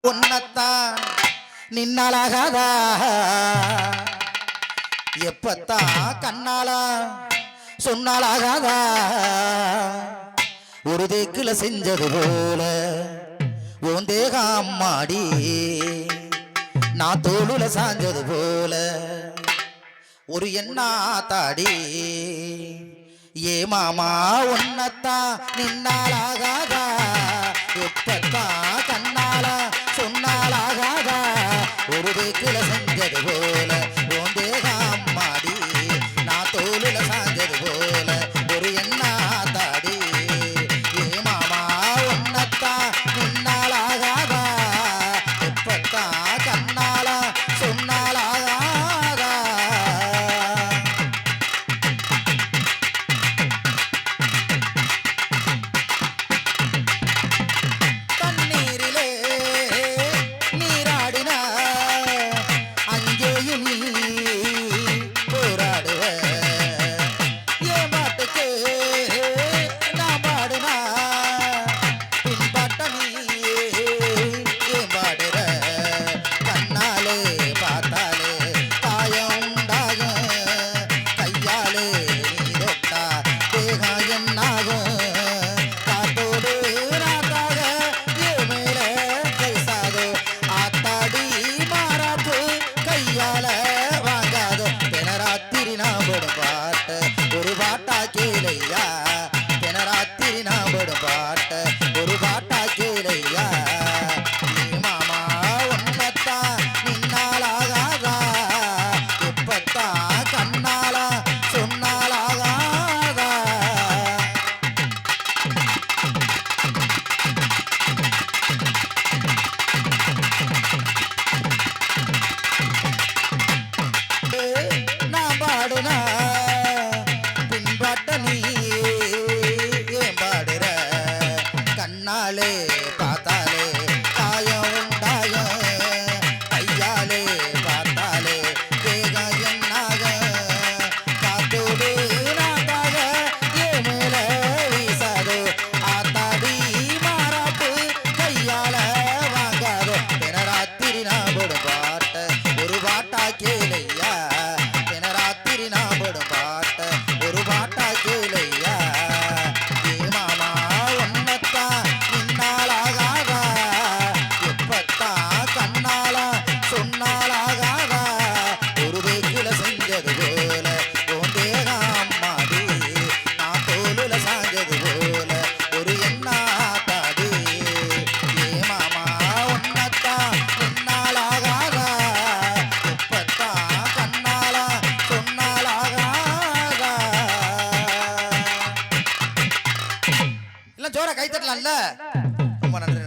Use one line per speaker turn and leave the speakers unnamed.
உன்னத்தான் நின்னாலாகாதா எப்பத்தான் கண்ணாலா சொன்னாலாகாதா ஒரு தேக்குல செஞ்சது போல உன் தேகம் மாடி நான் தோளுல சாஞ்சது போல ஒரு எண்ணா தாடி ஏ மாமா உன்னத்தான் நின்னாலாகாதா எப்பத்தான் கண்ணாலா சொன்னாலாகாதா ஒரு தேக்குல செஞ்சது போல உன் தேகம் மாடி நான் தோளுல சாஞ்சது போல ஒரு எண்ணா தாடி ஏ மாமா உன்னத்தான் நின்னாலாகாதா எப்பத்தான் கண்ணாலா சொன்னாலாகாதா தண்ணீரிலே நீராடினா அங்கேயும் நீ போராடுவ என் பாட்டுக்கு நான் பாடுனா பின்பாட்ட நீ ஏன் பாடுற கண்ணாலே பார்த்தாலே காயம் உண்டாகும் கையாலே நீ தொட்டா தேகம் என்னாகும் காத்தோடு நாத்தாக என் மேல கைசாதோ ஆத்தாடி மாறாப்பு கையால வாங்காதோ தினராத்திரி நான் போடும் பாட்டு ஒரு பாட்டா கேளையா தினராத்திரி நான் போடும் பாட்டு ஒரு பாட்டா கேளையா நீ மாமா உன்னத்தான் நின்னாலாகாதா எப்பத்தான் கண்ணாலா சொன்னாலாகாதா நான் பாடுனா பின்பாட்ட நீ ஏன் பாடுற கண்ணாலே பார்த்தாலே காயம் உண்டாயும் கையாலே பார்த்தாலே தேகம் என்னாக காத்தோடு நாட்டாக ஏன் மேல வீசாதோ ஆத்தாடி மாறாப்பு கையால வாங்காதோ தினராத்திரி நான் போடும் பாட்ட ஒரு பாட்டா கேளையா தினராத்திரி நான் போடும் பாட்ட ஒரு பாட்டா கேளையா ஏ மாமா உன்னத்தான் நின்னாலாகாதா எப்பத்தான் கண்ணாலா சொன்னாலாகாதா ஒரு தேக்குல செஞ்சது போல உன் தேகம் மாடி நான் தோளுல சாஞ்சது போல ஒரு எண்ணா தாடி ஏ மாமா உன்னத்தான் நின்னாலாகாதா எப்பத்தான் கண்ணாலா சொன்னாலாகாதா எல்லாம் ஜோரா கை தட்டலாம்ல ரொம்ப நன்றி.